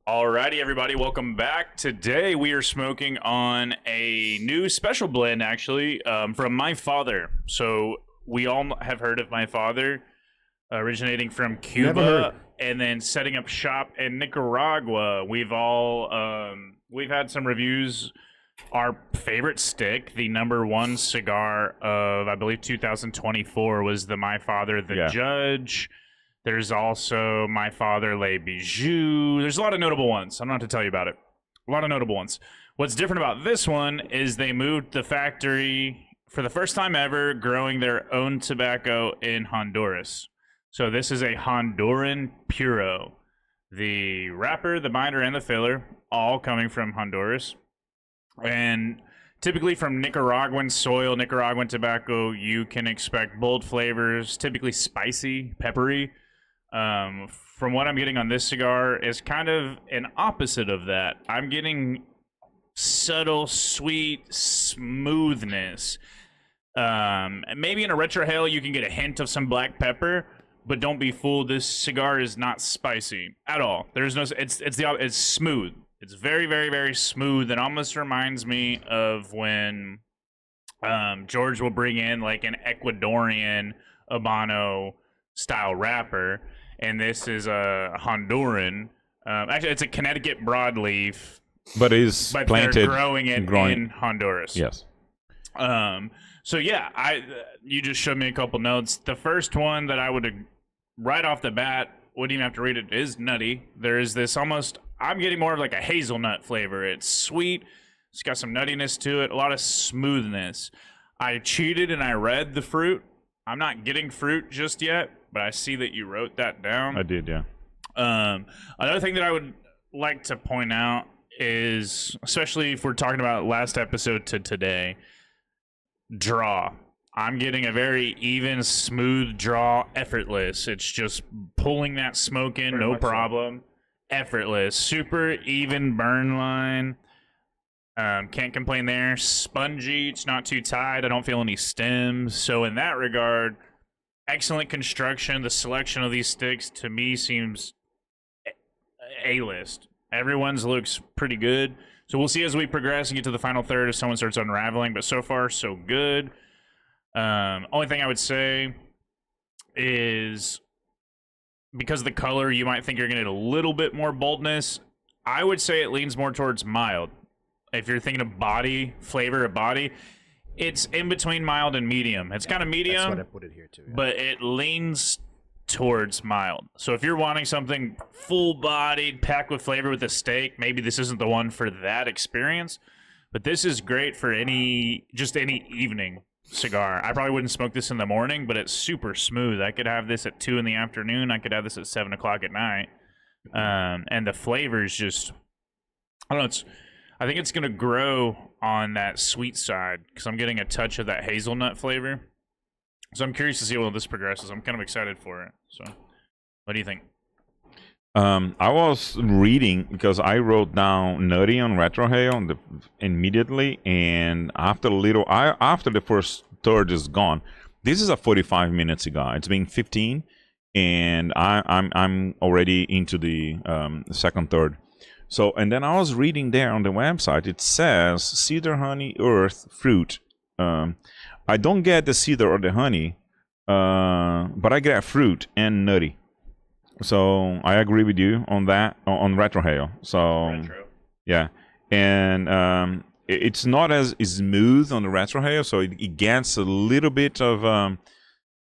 Alrighty, everybody, welcome back. Today we are smoking on a new special blend, actually, from my father. So we all have heard of my father, originating from Never Cuba heard. and then setting up shop in Nicaragua. We've had some reviews. Our favorite stick, the number one cigar of, I believe, 2024 was the My Father the Yeah. Judge. There's also My Father Le Bijou. There's a lot of notable ones. I don't have to tell you about it. A lot of notable ones. What's different about this one is they moved the factory for the first time ever, growing their own tobacco in Honduras. So this is a Honduran Puro. The wrapper, the binder, and the filler, all coming from Honduras. And typically from Nicaraguan soil, Nicaraguan tobacco, you can expect bold flavors, typically spicy, peppery. From what I'm getting on this cigar is kind of an opposite of that. I'm getting subtle, sweet smoothness. Maybe in a retrohale you can get a hint of some black pepper, but don't be fooled. This cigar is not spicy at all. There's no. It's smooth. It's very, very, very smooth. It almost reminds me of when George will bring in like an Ecuadorian Habano style wrapper, and this is a Honduran. Actually, it's a Connecticut Broadleaf, But it's but planted, they're growing it in Honduras. Yes. So yeah, you just showed me a couple notes. The first one that I would right off the bat wouldn't even have to read it is nutty. There is this almost. I'm getting more of like a hazelnut flavor. It's sweet. It's got some nuttiness to it. A lot of smoothness. I cheated and I read the fruit. I'm not getting fruit just yet, but I see that you wrote that down. I did, yeah. Another thing that I would like to point out is, especially if we're talking about last episode to today, draw. I'm getting a very even, smooth draw, effortless. It's just pulling that smoke in, no problem. Effortless, super even burn line. Can't complain there. Spongy, it's not too tight. I don't feel any stems. So in that regard, excellent construction. The selection of these sticks to me seems A-list. Everyone's looks pretty good. So we'll see as we progress and get to the final third if someone starts unraveling. But so far, so good. Only thing I would say is, because of the color, you might think you're going to get a little bit more boldness. I would say it leans more towards mild. If you're thinking of body, flavor of body, it's in between mild and medium. It's kind of medium. That's what I put it here too. Yeah. But it leans towards mild. So if you're wanting something full-bodied, packed with flavor with a steak, maybe this isn't the one for that experience. But this is great for any evening cigar. I probably wouldn't smoke this in the morning, but it's super smooth. I could have this at 2 in the afternoon. I could have this at 7 o'clock at night. And the flavor is just, I don't know, I think it's going to grow on that sweet side because I'm getting a touch of that hazelnut flavor. So I'm curious to see how this progresses. I'm kind of excited for it. So what do you think? I was reading because I wrote down nutty on retrohale immediately, and after the first third is gone. This is a 45-minute cigar. It's been 15, and I'm already into the second third. So, and then I was reading there on the website. It says cedar, honey, earth, fruit. I don't get the cedar or the honey, but I get fruit and nutty. So I agree with you on that on retrohale. So Retro. yeah, and it's not as smooth on the retrohale, so it gets a little bit of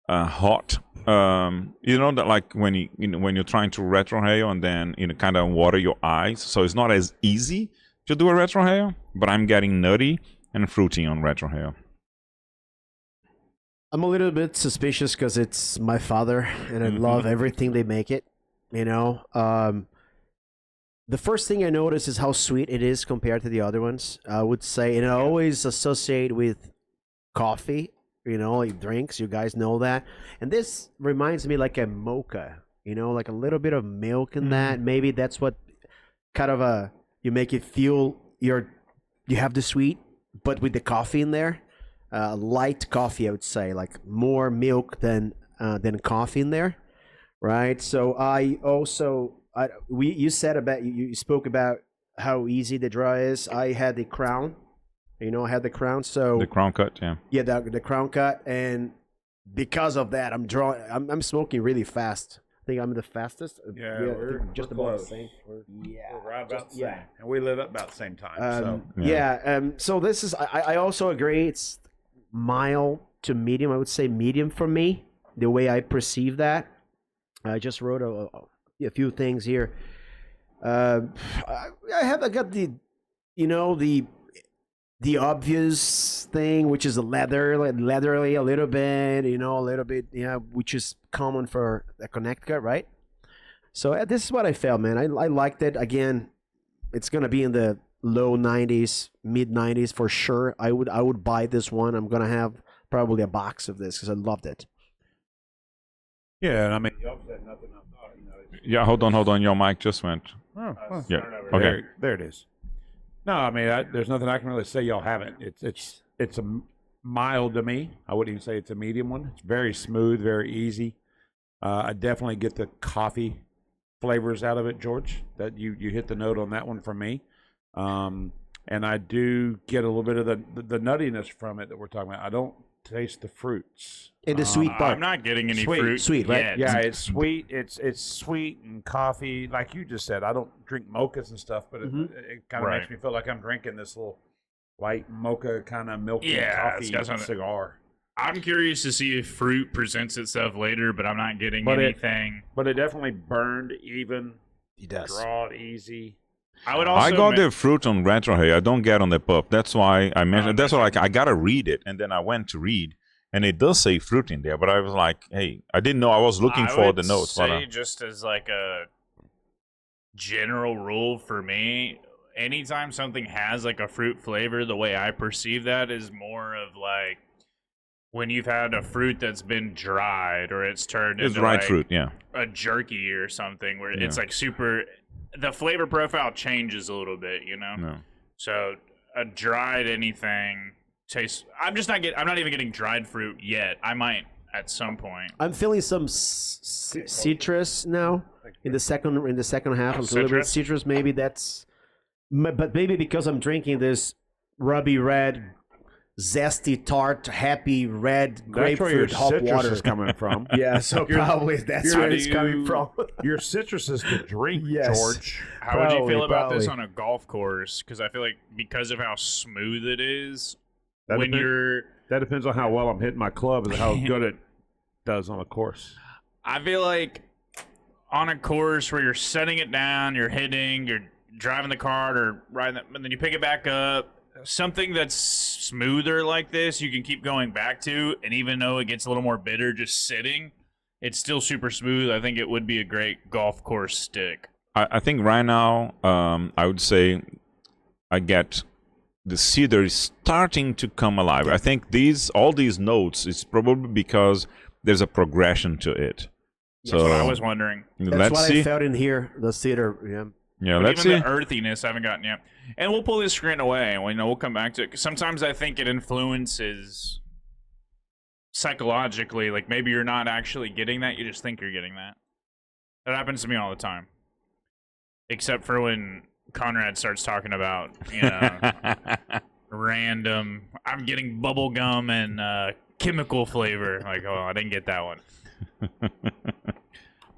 hot. That like when you're trying to retrohale and then kind of water your eyes. So it's not as easy to do a retrohale, but I'm getting nutty and fruity on retrohale. I'm a little bit suspicious because it's my father, and I love everything they make it. The first thing I notice is how sweet it is compared to the other ones. I would say, and I always associate with coffee. Like drinks. You guys know that, and this reminds me like a mocha. Like a little bit of milk in that. Maybe that's what kind of you make it feel you have the sweet, but with the coffee in there. Light coffee, I would say, like more milk than coffee in there, right? So I also you said about you spoke about how easy the draw is. I had the crown, I had the crown. So The crown cut, yeah. yeah, the crown cut, and because of that, I'm smoking really fast. I think I'm the fastest. Yeah, I we're think just about the close. same. Yeah, We're right about the same. yeah. And we live at about the same time. So this is I also agree it's mild to medium. I would say medium for me, the way I perceive that. I just wrote a few things here. I got the the obvious thing, which is a leathery a little bit, a little bit, which is common for the Connecticut, right? So this is what I felt, man. I liked it. Again, it's gonna be in the low 90s, mid 90s for sure. I would buy this one. I'm gonna have probably a box of this because I loved it. Yeah, and I mean, y'all said nothing I thought. Yeah, hold on. Your mic just went. Oh, well, Yeah. Okay. there it is. No, I mean, there's nothing I can really say y'all haven't. It's a mild to me. I wouldn't even say it's a medium one. It's very smooth, very easy. I definitely get the coffee flavors out of it, George. That you hit the note on that one for me. And I do get a little bit of the nuttiness from it that we're talking about. I don't taste the fruits. And the sweet part. I'm not getting any Sweet. fruit. Sweet, right? yet. Yeah, it's sweet. It's sweet and coffee, like you just said. I don't drink mochas and stuff, but it kind of Right. makes me feel like I'm drinking this little light mocha kind of milky Yeah, coffee it's got something- cigar. I'm curious to see if fruit presents itself later, but I'm not getting But anything. But it definitely burned even, He does. drawed easy. I would also I got the fruit on retrohay. I don't get on the puff. That's why I mentioned. That's why I gotta read it, and then I went to read, and it does say fruit in there. But I was like, hey, I didn't know. I was looking for the notes. But, Say just as like a general rule for me, anytime something has like a fruit flavor, the way I perceive that is more of like when you've had a fruit that's been dried or it's turned it's into dried like fruit, yeah. a jerky or something where it's Yeah. like super. The flavor profile changes a little bit, No. So a dried anything tastes. I'm not even getting dried fruit yet. I might at some point. I'm feeling some citrus now in the second half. A little bit of Citrus? citrus, maybe that's, but maybe because I'm drinking this ruby red, zesty, tart, happy red That's where your grapefruit hot citrus water is coming from. Yeah, so probably that's How where do it's coming you- from. Your citrus is the drink, Yes. George. How would you feel about this Probably. on a golf course? Because I feel like because of how smooth it is, That when depend- you're, That depends on how well I'm hitting my club and how good it does on a course. I feel like on a course where you're setting it down, you're hitting, you're driving the cart or riding it, and then you pick it back up. Something that's smoother like this, you can keep going back to, and even though it gets a little more bitter just sitting, it's still super smooth. I think it would be a great golf course stick. I think right now, I would say I get the cedar is starting to come alive. I think all these notes is probably because there's a progression to it. That's what I So was wondering. That's let's what see. I felt in here. The cedar. Yeah. Yeah, But let's even see. the earthiness I haven't gotten yet. And we'll pull this screen away, and we'll come back to it. 'Cause sometimes I think it influences psychologically. Like maybe you're not actually getting that, you just think you're getting that. That happens to me all the time. Except for when Conrad starts talking about, random, I'm getting bubble gum and chemical flavor. Like, oh, I didn't get that one.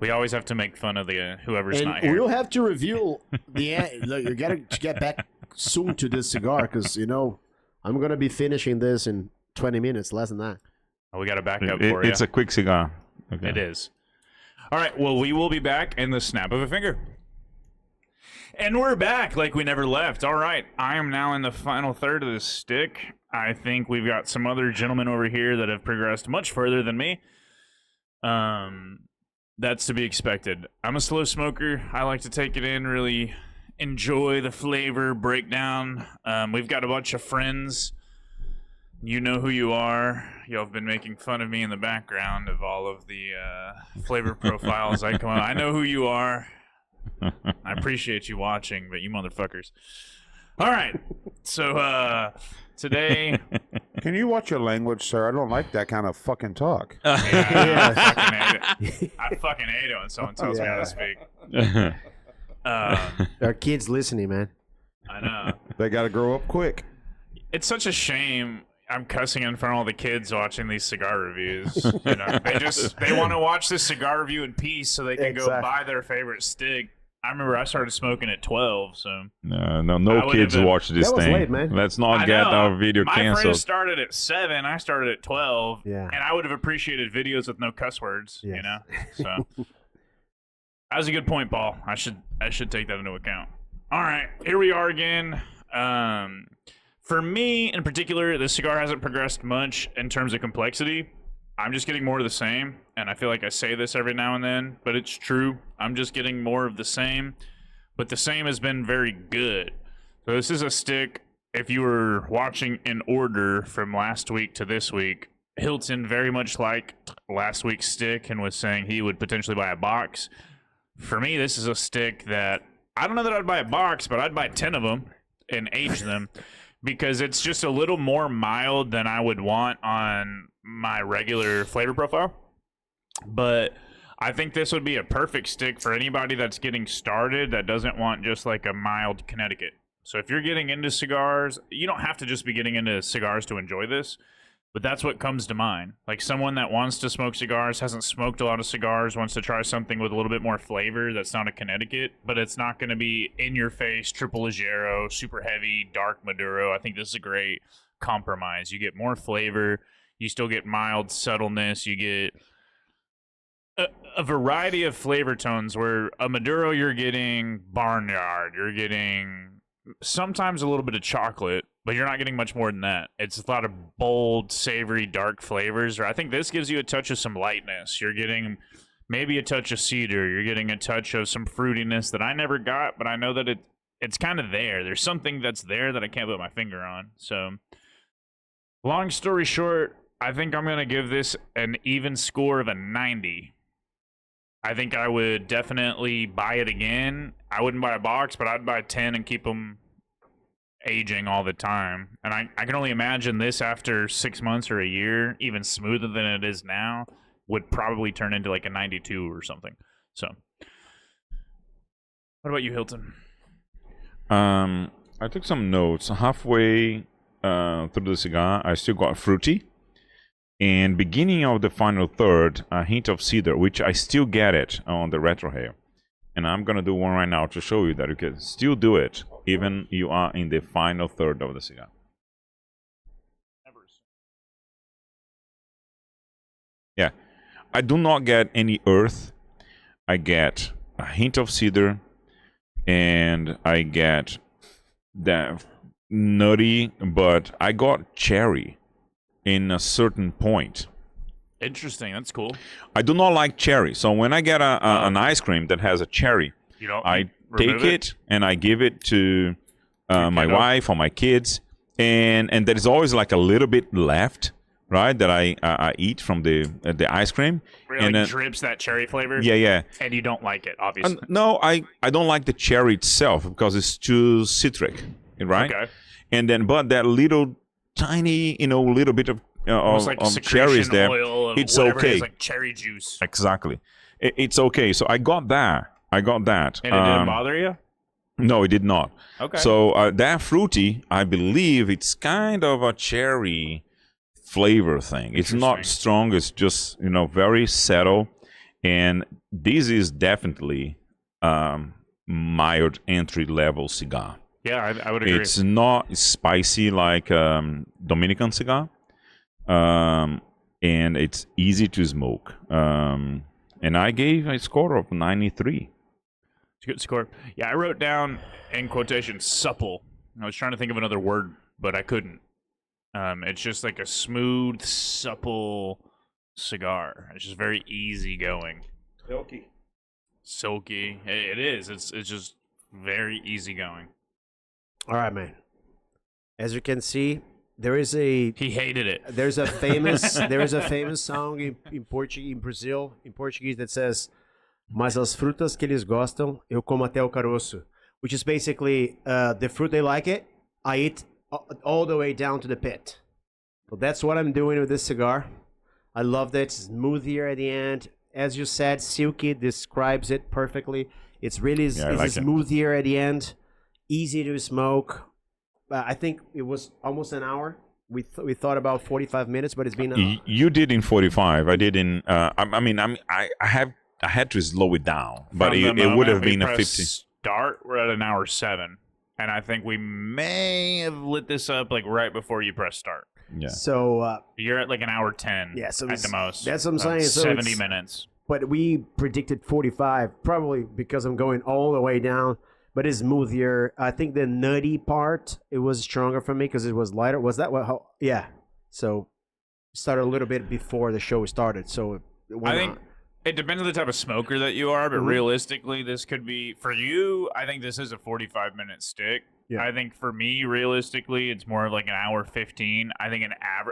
We always have to make fun of the whoever's not And here. we'll have to reveal the end. Look, you gotta get back soon to this cigar because I'm gonna be finishing this in 20 minutes, less than that. Oh, we got a backup for you. It's a quick cigar. Okay. It is. All right. Well, we will be back in the snap of a finger. And we're back like we never left. All right. I am now in the final third of this stick. I think we've got some other gentlemen over here that have progressed much further than me. That's to be expected. I'm a slow smoker. I like to take it in, really enjoy the flavor breakdown. We've got a bunch of friends. You know who you are. Y'all have been making fun of me in the background of all of the flavor profiles I come out. I know who you are. I appreciate you watching, but you motherfuckers. All right. So today Can you watch your language, sir? I don't like that kind of fucking talk. Yeah, I fucking hate it when someone tells me how to speak. Our kids listening, man. I know. They got to grow up quick. It's such a shame. I'm cussing in front of all the kids watching these cigar reviews. You know, they want to watch this cigar review in peace so they can go buy their favorite stick. I remember I started smoking at 12, so no kids watch this that was thing. late, man. Let's not get our video My canceled. friends started at 7. I started at 12. Yeah. And I would have appreciated videos with no cuss words. Yes. You know, so that was a good point, Paul. I should take that into account. All right, here we are again. For me, in particular, the cigar hasn't progressed much in terms of complexity. I'm just getting more of the same, and I feel like I say this every now and then, but it's true. I'm just getting more of the same, but the same has been very good. So this is a stick, if you were watching in order from last week to this week, Hilton very much liked last week's stick and was saying he would potentially buy a box. For me, this is a stick that, I don't know that I'd buy a box, but I'd buy 10 of them and age them. Because it's just a little more mild than I would want on my regular flavor profile. But I think this would be a perfect stick for anybody that's getting started that doesn't want just like a mild Connecticut. So if you're getting into cigars, you don't have to just be getting into cigars to enjoy this. But that's what comes to mind. Like someone that wants to smoke cigars, hasn't smoked a lot of cigars, wants to try something with a little bit more flavor that's not a Connecticut, but it's not going to be in your face, triple Ligero, super heavy, dark Maduro. I think this is a great compromise. You get more flavor. You still get mild subtleness. You get a variety of flavor tones where a Maduro you're getting barnyard. You're getting sometimes a little bit of chocolate, but you're not getting much more than that. It's a lot of bold, savory, dark flavors. Or I think this gives you a touch of some lightness. You're getting maybe a touch of cedar. You're getting a touch of some fruitiness that I never got, but I know that it's kind of there. There's something that's there that I can't put my finger on. So, long story short, I think I'm going to give this an even score of a 90. I think I would definitely buy it again. I wouldn't buy a box, but I'd buy 10 and keep them aging all the time. And I can only imagine this after 6 months or a year, even smoother than it is now, would probably turn into like a 92 or something. So, what about you, Hilton? I took some notes. Halfway through the cigar, I still got fruity. And beginning of the final third, a hint of cedar, which I still get it on the retrohale. And I'm going to do one right now to show you that you can still do it, even you are in the final third of the cigar. Yeah. I do not get any earth. I get a hint of cedar, and I get that nutty, but I got cherry in a certain point. Interesting. That's cool. I do not like cherry, so when I get an ice cream that has a cherry, I take it and I give it to my wife or my kids, and there is always like a little bit left, right, that I eat from the ice cream. Where it and like drips that cherry flavor? Yeah. And you don't like it, obviously. No, I don't like the cherry itself because it's too citric, right? Okay. And then, but that little tiny, little bit of like cherries there, oil it's okay. It is, okay. like cherry juice. Exactly. It's okay. So I got that. And it didn't bother you? No, it did not. Okay. So that fruity, I believe it's kind of a cherry flavor thing. It's not strong. It's just, very subtle. And this is definitely mild entry-level cigar. Yeah, I would agree. It's not spicy like Dominican cigar. And it's easy to smoke. And I gave a score of 93. It's a good score. Yeah, I wrote down in quotation supple. I was trying to think of another word, but I couldn't. It's just like a smooth, supple cigar. It's just very easy going. Silky. It is. It's just very easy going. All right, man. As you can see, there is a He hated it. there's a famous song in Portuguese that says "Mas as frutas que eles gostam, eu como até o caroço," which is basically the fruit they like it, I eat all the way down to the pit. But that's what I'm doing with this cigar. I loved it. It's smoothier at the end. As you said, silky describes it perfectly. It's really smoothier at the end. Easy to smoke. I think it was almost an hour. We thought about 45 minutes, but it's been. You did in 45. I did in. I had to slow it down, but it would have been a 50. Start. We're at an hour 7, and I think we may have lit this up like right before you press start. Yeah. So you're at like an hour 10. Yeah, so at the most. That's what I'm saying. So 70 minutes. But we predicted 45, probably because I'm going all the way down. But it's smoothier. I think the nutty part, it was stronger for me because it was lighter. Was that what? Yeah. So it started a little bit before the show started. So I think it depends on the type of smoker that you are, but realistically, this could be for you. I think this is a 45-minute stick. Yeah. I think for me, realistically, it's more like an hour 15. I think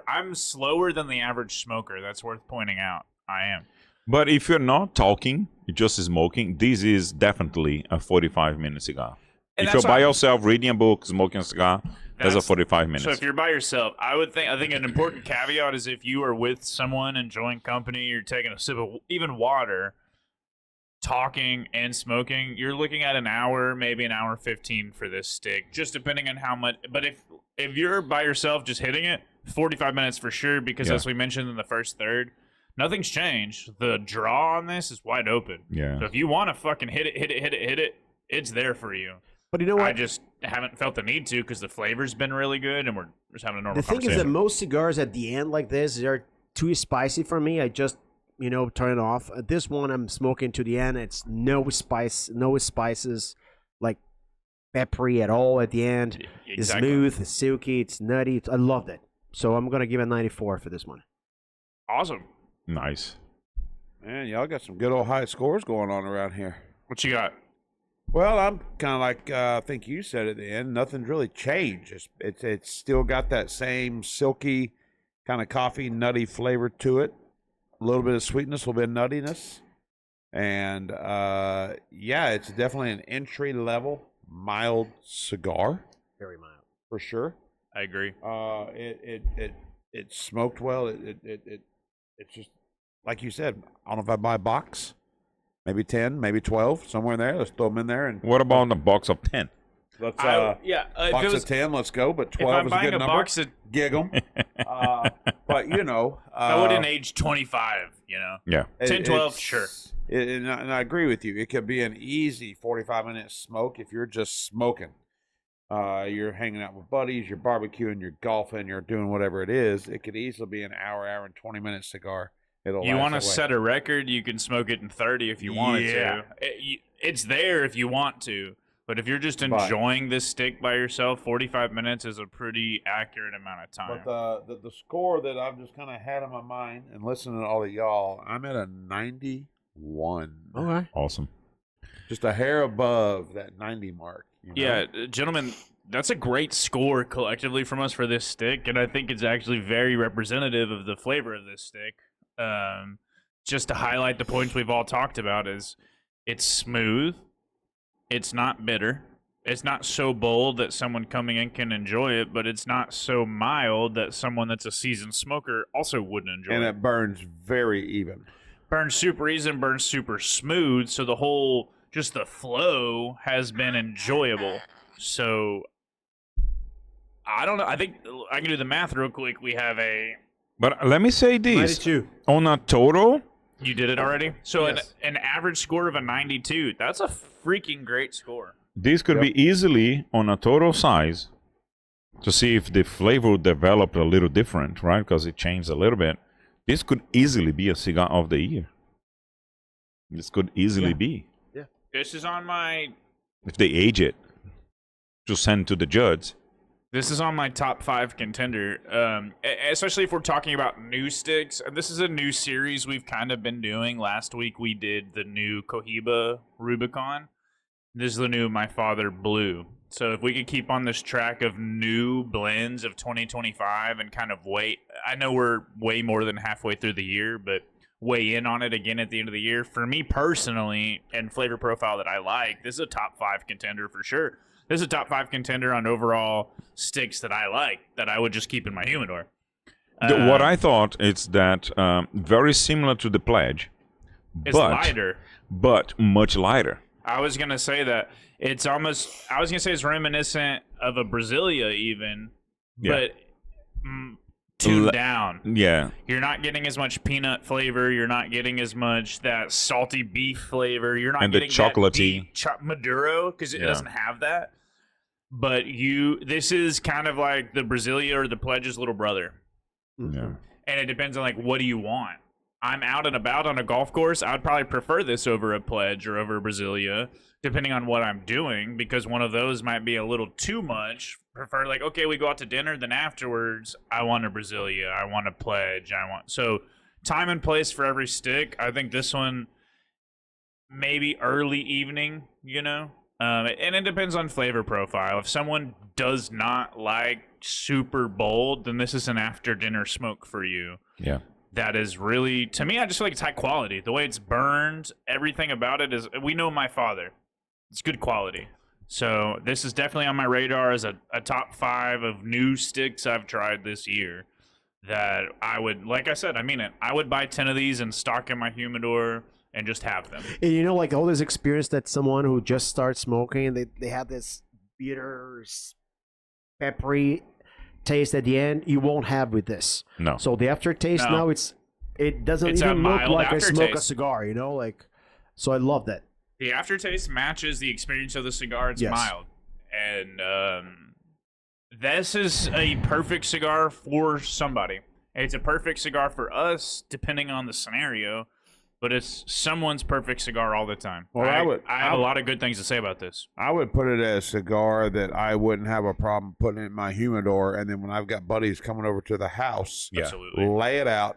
I'm slower than the average smoker. That's worth pointing out. I am. But if you're not talking, you're just smoking, this is definitely a 45-minute cigar. And if you're by yourself, reading a book, smoking a cigar, that's a 45 minutes. So if you're by yourself, I think an important caveat is if you are with someone enjoying company, you're taking a sip of even water, talking and smoking, you're looking at an hour, maybe an hour 15 for this stick, just depending on how much. But if you're by yourself just hitting it, 45 minutes for sure, because as we mentioned in the first third, nothing's changed. The draw on this is wide open. Yeah. So if you want to fucking hit it, it's there for you. But you know what? I just haven't felt the need to because the flavor's been really good and we're just having a normal conversation. The thing is that most cigars at the end like this are too spicy for me. I just, turn it off. This one I'm smoking to the end. It's no spices, like peppery at all at the end. Exactly. It's smooth, it's silky, it's nutty. I loved it. So I'm going to give it a 94 for this one. Awesome. Nice. Man, y'all got some good old high scores going on around here. What you got? Well, I'm kind of like I think you said at the end. Nothing's really changed. It's still got that same silky kind of coffee nutty flavor to it. A little bit of sweetness, a little bit of nuttiness, and it's definitely an entry level mild cigar. Very mild for sure. I agree. It smoked well. It's just like you said. I don't know if I buy a box. Maybe 10, maybe 12, somewhere in there. Let's throw them in there. And what about a box of 10? Let's box of 10. Let's go. But 12 is a good number. Box of... Gig them. But I wouldn't age 25. Yeah. 10, 12, sure. And I agree with you. It could be an easy 45-minute smoke if you're just smoking. You're hanging out with buddies, you're barbecuing, you're golfing, you're doing whatever it is. It could easily be an hour and 20-minute cigar. You want to set a record, you can smoke it in 30 if you wanted to. It's there if you want to. But if you're just enjoying this stick by yourself, 45 minutes is a pretty accurate amount of time. But the score that I've just kind of had in my mind and listening to all of y'all, I'm at a 91. Okay. Awesome. Just a hair above that 90 mark. Yeah, gentlemen, that's a great score collectively from us for this stick, and I think it's actually very representative of the flavor of this stick. Just to highlight the points we've all talked about is it's smooth, it's not bitter, it's not so bold that someone coming in can enjoy it, but it's not so mild that someone that's a seasoned smoker also wouldn't enjoy it. And it burns very even. Burns super even, burns super smooth, so the flow has been enjoyable. So I don't know. I think I can do the math real quick. We have But let me say this. 92. On a total... You did it already? So yes. an average score of a 92. That's a freaking great score. This could be easily on a total size to see if the flavor developed a little different, right? Because it changed a little bit. This could easily be a cigar of the year. This could easily be. Yeah. This is on my... If they age it, to send to the judge. This is on my top 5 contender, especially if we're talking about new sticks. This is a new series we've kind of been doing. Last week we did the new Cohiba Rubicon. This is the new My Father Blue. So if we could keep on this track of new blends of 2025 and kind of wait. I know we're way more than halfway through the year, but weigh in on it again at the end of the year. For me personally, and flavor profile that I like, this is a top 5 contender for sure. This is a top 5 contender on overall sticks that I like, that I would just keep in my humidor. What I thought is that very similar to the pledge, It's but lighter. but much lighter. I was gonna say that it's almost. I was gonna say it's reminiscent of a Brasilia, even, Yeah. but tuned Le- down. Yeah, You're not getting as much peanut flavor. You're not getting as much that salty beef flavor. You're not And the getting chocolatey. Maduro because it Yeah. doesn't have that. But this is kind of like the Brasilia or the Pledge's little brother, yeah. and it depends on like what do you want. I'm out and about on a golf course. I'd probably prefer this over a Pledge or over a Brasilia, depending on what I'm doing, because one of those might be a little too much. Prefer like, okay, we go out to dinner, then afterwards, I want a Brasilia, I want a Pledge, so time and place for every stick. I think this one maybe early evening, and it depends on flavor profile. If someone does not like super bold, then this is an after dinner smoke for you. Yeah. That is really, to me, I just feel like it's high quality. The way it's burned, everything about it is, we know my father. It's good quality. So this is definitely on my radar as a top 5 of new sticks I've tried this year that I would, like I said, I mean it. I would buy 10 of these and stock in my humidor and just have them. And like all this experience that someone who just starts smoking, they have this bitter, peppery taste at the end, you won't have with this. No. So the aftertaste No. now it doesn't It's a even look mild like I smoke a aftertaste. cigar, so I love that. The aftertaste matches the experience of the cigar. It's Yes. mild. And this is a perfect cigar for somebody. It's a perfect cigar for us, depending on the scenario. But it's someone's perfect cigar all the time. Well, I have a lot of good things to say about this. I would put it as a cigar that I wouldn't have a problem putting in my humidor, and then when I've got buddies coming over to the house, Yeah. Absolutely. lay it out,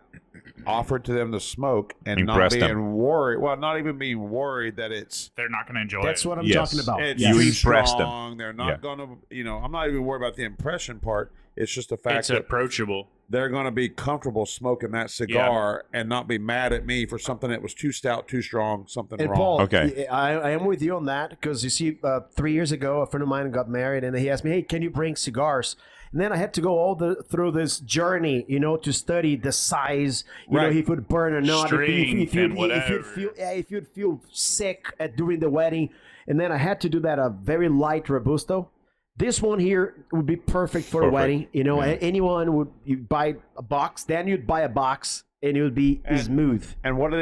offer it to them to smoke, and Impress not them. being worried. Well, not even being worried that it's They're not going to enjoy That's it. what I'm Yes. talking about. it's You too impress them. strong. They're not Yeah. going to. I'm not even worried about the impression part. It's just the fact It's that approachable. they're going to be comfortable smoking that cigar and not be mad at me for something that was too stout, too strong, something And wrong. Paul, Okay. I am with you on that because you see, 3 years ago, a friend of mine got married, and he asked me, "Hey, can you bring cigars?" And then I had to go through this journey, to study the size, Right. if it would burn or not, Strength and whatever. if you'd feel sick during the wedding, and then I had to do that a very light robusto. This one here would be perfect for a Perfect. wedding. Anyone would you buy a box, then you'd buy a box, and it would be smooth. And what do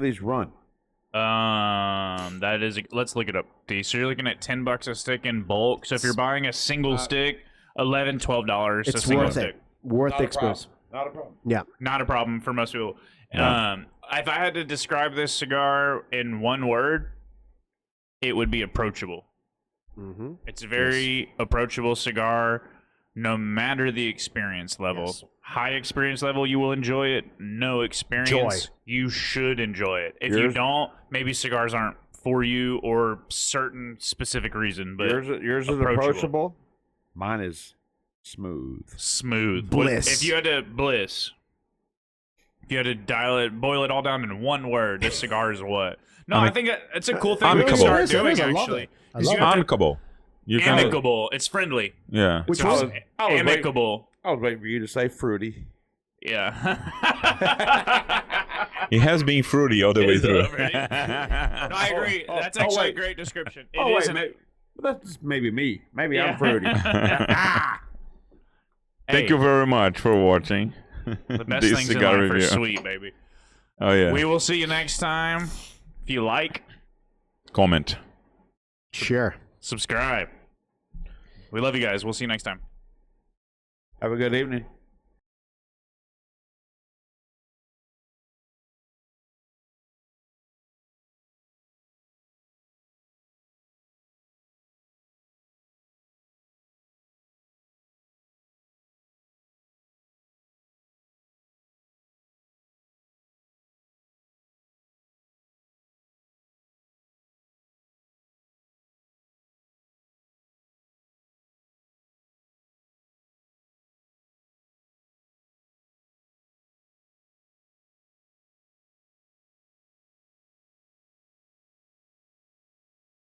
these run? That is. Let's look it up. So you're looking at $10 a stick in bulk. So if you're buying a single stick, $11, $12 a It's single worth stick. it. Worth the expense. Not a problem. Yeah. Not a problem for most people. No. If I had to describe this cigar in one word, it would be approachable. Mm-hmm. It's a very approachable cigar, no matter the experience level. Yes. High experience level, you will enjoy it. No experience, Joy. you should enjoy it. If you Yours- don't, maybe cigars aren't for you or certain specific reason. But Yours is approachable. Mine is smooth. smooth. Bliss. If you had to boil it all down in one word, this cigar is what? No, I think it's a cool thing we can Amicable. start It is, it doing, is. I love actually. it. I 'Cause love you it. have to- Amicable. You can. Amicable. It's friendly. Yeah. Which So was it's I was amicable. I was waiting for you to say fruity. Yeah. It has been fruity all the way Is it through. already? No, I agree. That's actually a wait. great description. It Oh is wait, an- that's maybe me. Maybe Yeah. I'm fruity. Thank you very much for watching. The best this things in cigar life are review. sweet, baby. Oh yeah. We will see you next time. If you like, Comment. Sure. subscribe. We love you guys. We'll see you next time. Have a good evening.